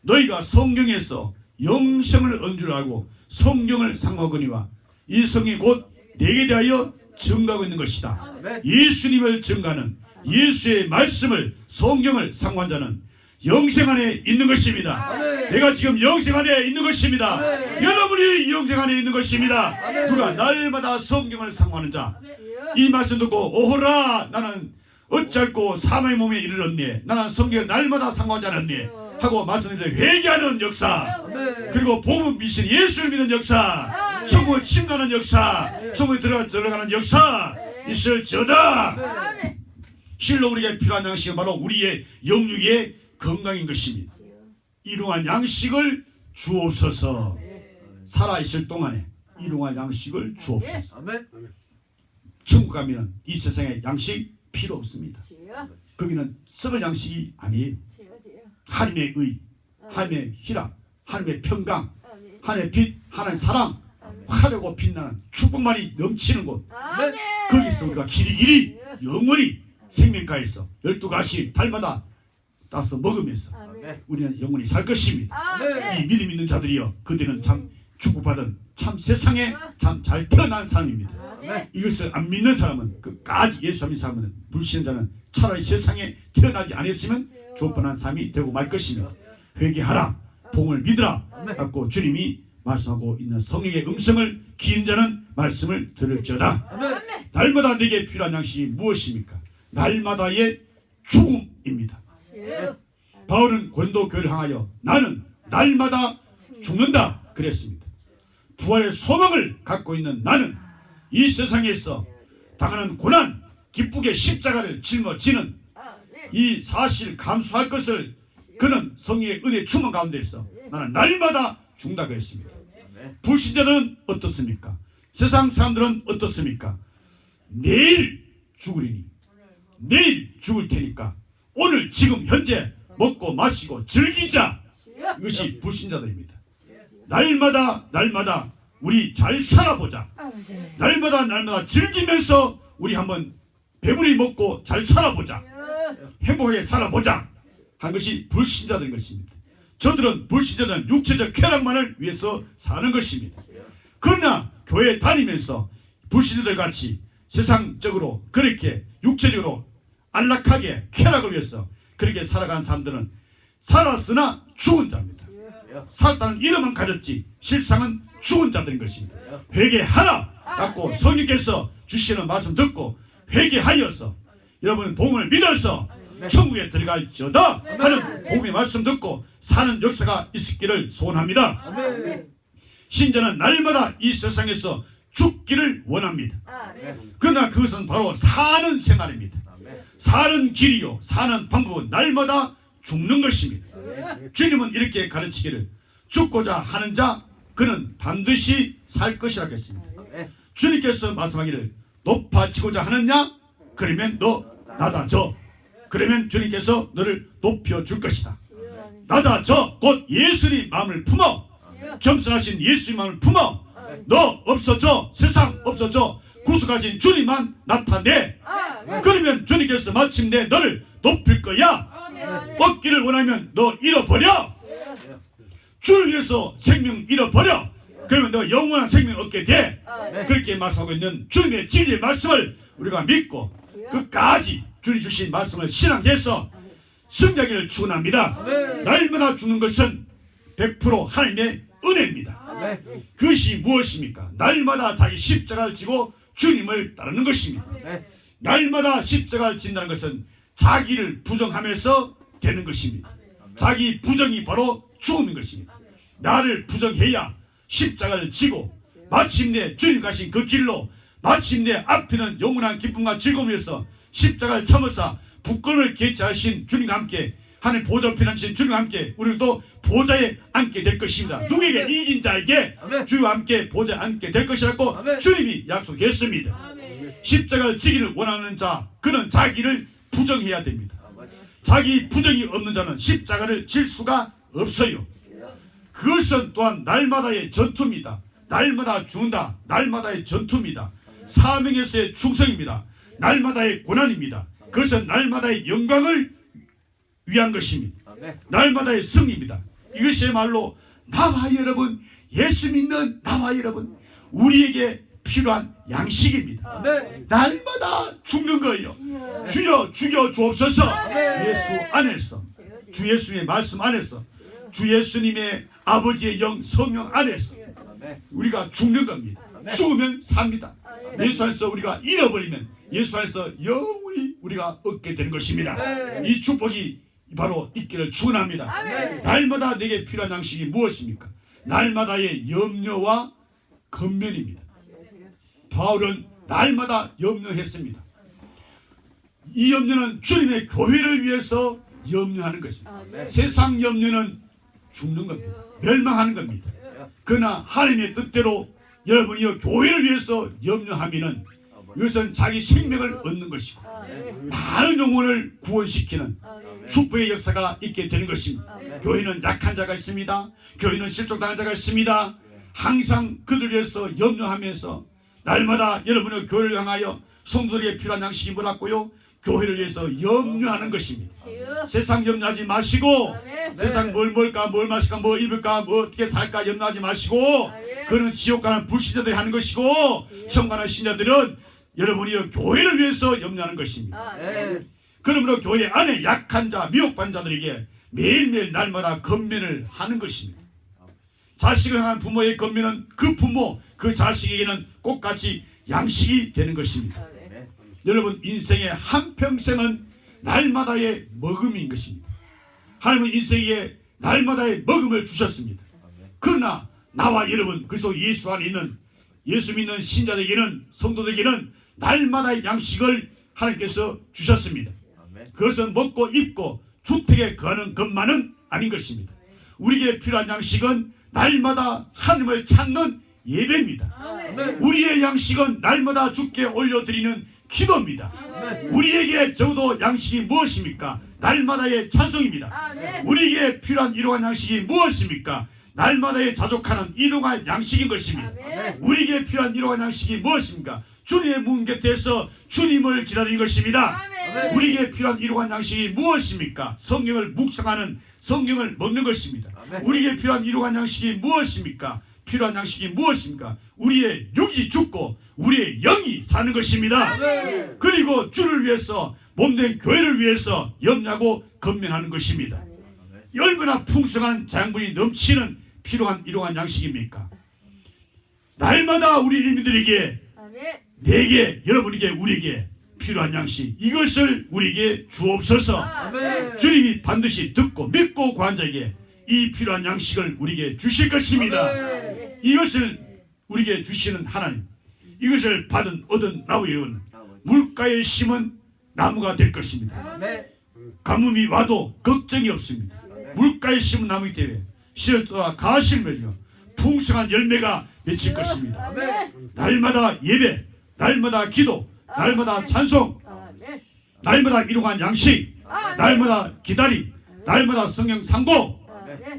너희가 성경에서 영생을 얻는 줄 알고 성경을 상고하거니와 이 성경이 곧 내게 대하여 증거하고 있는 것이다. 예수님을 증거하는 예수의 말씀을 성경을 상고한 자는 영생 안에 있는 것입니다. 내가 지금 영생 안에 있는 것입니다. 여러분이 영생 안에 있는 것입니다. 누가 날마다 성경을 상고하는 자, 이 말씀 듣고 오호라 나는 어쩔고 사망의 몸에 이르렀네, 나는 성경을 날마다 상고하지 않았네 하고 말씀드려 회개하는 역사, 그리고 복음 미신 예수를 믿는 역사, 천국을 침노하는 역사, 천국에 들어가는 역사 있을지어다. 실로 우리에게 필요한 양식은 바로 우리의 영육의 건강인 것입니다. 일용할 양식을 주옵소서. 살아있을 동안에 일용할 양식을 주옵소서. 천국 가면 이 세상에 양식 필요 없습니다. 거기는 썩을 양식이 아니에요. 하나님의 의, 하나님의 희락, 하나님의 평강, 하나님의 빛, 하나님의 사랑, 화려고 빛나는 축복만이 넘치는 곳. 거기서 우리가 길이길이 영원히 생명가에서 12가지 달마다 따서 먹으면서 우리는 영원히 살 것입니다. 이 믿음 있는 자들이여 그들은 참 축복받은 참 세상에 참 잘 태어난 사람입니다. 이것을 안 믿는 사람은 끝까지 예수 안 믿는 사람은 불신자는 차라리 세상에 태어나지 않았으면 죽을 뻔한 삶이 되고 말 것입니다. 회개하라, 복음을 믿으라 갖고 주님이 말씀하고 있는 성령의 음성을 기인 자는 말씀을 들을지어다. 날마다 내게 필요한 양식이 무엇입니까? 날마다의 죽음입니다. 바울은 고린도 교회를 향하여 나는 날마다 죽는다 그랬습니다. 부활의 소망을 갖고 있는 나는 이 세상에서 당하는 고난 기쁘게 십자가를 짊어지는 이 사실 감수할 것을 그는 성령의 은혜 충만 가운데서 나는 날마다 죽는다 그랬습니다. 불신자들은 어떻습니까? 세상 사람들은 어떻습니까? 내일 죽으리니 내일 죽을 테니까 오늘 지금 현재 먹고 마시고 즐기자. 이것이 불신자들입니다. 날마다 우리 잘 살아보자. 날마다 즐기면서 우리 한번 배불리 먹고 잘 살아보자. 행복하게 살아보자. 한 것이 불신자들인 것입니다. 저들은 불신자들은 육체적 쾌락만을 위해서 사는 것입니다. 그러나 교회 다니면서 불신자들 같이 세상적으로 그렇게 육체적으로 안락하게 쾌락을 위해서 그렇게 살아간 사람들은 살았으나 죽은 자입니다. 살았다는 이름은 가졌지 실상은 죽은 자들인 것입니다. 회개하라 라고 성령께서 주시는 말씀 듣고 회개하여서 여러분 복음을 믿어서 천국에 들어갈지어다 하는 복음의 말씀 듣고 사는 역사가 있기를 소원합니다. 신자는 날마다 이 세상에서 죽기를 원합니다. 그러나 그것은 바로 사는 생활입니다. 사는 길이요 사는 방법은 날마다 죽는 것입니다. 주님은 이렇게 가르치기를 죽고자 하는 자 그는 반드시 살 것이라고 했습니다. 주님께서 말씀하기를 높아지고자 하느냐 그러면 너 낮아져. 그러면 주님께서 너를 높여줄 것이다. 낮아져 곧 예수님 마음을 품어 겸손하신 예수님 마음을 품어 너 없어져 세상 없어져 구속하신 주님만 나타내. 그러면 주님께서 마침내 너를 높일 거야. 얻기를 원하면 너 잃어버려. 주를 위해서 생명 잃어버려. 그러면 너 영원한 생명 얻게 돼. 그렇게 말씀하고 있는 주님의 진리의 말씀을 우리가 믿고 끝까지 주님 주신 말씀을 신앙해서 승리하기를 축원합니다. 날마다 죽는 것은 100% 하나님의 은혜입니다. 그것이 무엇입니까? 날마다 자기 십자가를 지고 주님을 따르는 것입니다. 날마다 십자가를 진다는 것은 자기를 부정하면서 되는 것입니다. 자기 부정이 바로 죽음인 것입니다. 나를 부정해야 십자가를 지고 마침내 주님 가신 그 길로 마침내 앞에는 영원한 기쁨과 즐거움에서 십자가를 참으사 북권을 개최하신 주님과 함께 하나님 보좌 편하신 주님과 함께 우리도 보좌에 앉게 될 것입니다. 누구에게 이긴 자에게 주와 함께 보좌에 앉게 될 것이라고 주님이 약속했습니다. 십자가를 지기를 원하는 자 그는 자기를 부정해야 됩니다. 자기 부정이 없는 자는 십자가를 질 수가 없어요. 그것은 또한 날마다의 전투입니다. 날마다 죽는다. 날마다의 전투입니다. 사명에서의 충성입니다. 날마다의 고난입니다. 그것은 날마다의 영광을 위한 것입니다. 날마다의 승리입니다. 이것이야말로 나와 여러분 예수 믿는 나와 여러분 우리에게 필요한 양식입니다. 날마다 죽는 거예요. 주여 죽여 주옵소서. 예수 안에서 주 예수님의 말씀 안에서 주 예수님의 아버지의 영 성령 안에서 우리가 죽는 겁니다. 죽으면 삽니다. 예수 안에서 우리가 잃어버리면 예수 안에서 영원히 우리가 얻게 되는 것입니다. 이 축복이 바로 있기를 축원합니다. 날마다 내게 필요한 양식이 무엇입니까? 날마다의 염려와 근면입니다. 바울은 날마다 염려했습니다. 이 염려는 주님의 교회를 위해서 염려하는 것입니다. 세상 염려는 죽는 겁니다. 멸망하는 겁니다. 그러나 하나님의 뜻대로 여러분이 교회를 위해서 염려하면은 이것은 자기 생명을 얻는 것이고 많은 영혼을 구원시키는 축복의 역사가 있게 되는 것입니다. 교회는 약한 자가 있습니다. 교회는 실족당한 자가 있습니다. 항상 그들 위해서 염려하면서 날마다 여러분의 교회를 향하여 성도들에게 필요한 양식이 뭐라고요? 교회를 위해서 염려하는 것입니다. 세상 염려하지 마시고 세상 뭘 먹을까 뭘 마실까 뭐 입을까 뭐 어떻게 살까 염려하지 마시고 그는 지옥 가는 불신자들이 하는 것이고 천국 가는 신자들은 여러분이 교회를 위해서 염려하는 것입니다. 그러므로 교회 안에 약한 자 미혹받은 자들에게 매일매일 날마다 건면을 하는 것입니다. 자식을 향한 부모의 건면은 그 부모 그 자식에게는 똑같이 양식이 되는 것입니다. 여러분 인생의 한평생은 날마다의 먹음인 것입니다. 하나님은 인생에 날마다의 먹음을 주셨습니다. 그러나 나와 여러분 그리스도 예수 안에 있는 예수 믿는 신자들에게는 성도들에게는 날마다의 양식을 하나님께서 주셨습니다. 그것은 먹고 입고 주택에 거하는 것만은 아닌 것입니다. 우리에게 필요한 양식은 날마다 하나님을 찾는 예배입니다. 우리의 양식은 날마다 주께 올려드리는 기도입니다. 우리에게 적어도 양식이 무엇입니까? 날마다의 찬송입니다. 우리에게 필요한 일용할 양식이 무엇입니까? 날마다의 자족하는 일용할 양식인 것입니다. 우리에게 필요한 일용할 양식이 무엇입니까? 주님의 문 곁에서 주님을 기다리는 것입니다. 우리에게 필요한 일용할 양식이 무엇입니까? 성경을 묵상하는, 성경을 먹는 것입니다. 우리에게 필요한 일용할 양식이 무엇입니까? 필요한 양식이 무엇입니까? 우리의 육이 죽고 우리의 영이 사는 것입니다. 그리고 주를 위해서, 몸된 교회를 위해서 염려하고 건면하는 것입니다. 얼마나 풍성한 자양분이 넘치는 필요한 일용할 양식입니까? 날마다 우리 인민들에게, 내게, 여러분에게, 우리에게 필요한 양식, 이것을 우리에게 주옵소서. 주님이 반드시 듣고 믿고 구한 자에게 이 필요한 양식을 우리에게 주실 것입니다. 이것을 우리에게 주시는 하나님, 이것을 얻은 나무 여러분, 물가에 심은 나무가 될 것입니다. 가뭄이 와도 걱정이 없습니다. 물가에 심은 나무이기 때문에 씨를 떠나 가시를 맺어 풍성한 열매가 맺힐 것입니다. 날마다 예배, 날마다 기도, 날마다 찬송, 날마다 일용한 양식, 날마다 기다림, 날마다 성경 상고,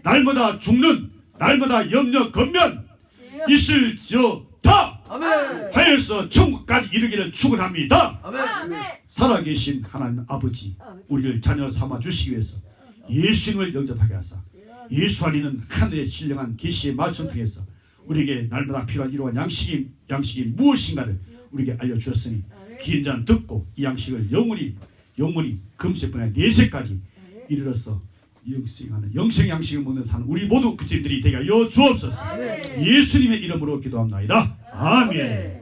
날마다 죽는, 날마다 염려 건면 있을지어다 하여서 천국까지 이르기를 축원합니다. 살아계신 하나님 아버지, 우리를 자녀 삼아 주시기 위해서 예수님을 영접하게 하사 예수 안에 있는 하늘의 신령한 계시의 말씀 통해서 우리에게 날마다 필요한 이러한 양식이 무엇인가를 우리에게 알려주셨으니 기인 자는 듣고 이 양식을 영원히 금세뿐 내세까지 이르러서 영생하는 영생 양식을 먹는 사는 우리 모두 그리스도인들이 되게 하여 주옵소서. 예수님의 이름으로 기도합나이다. 아멘.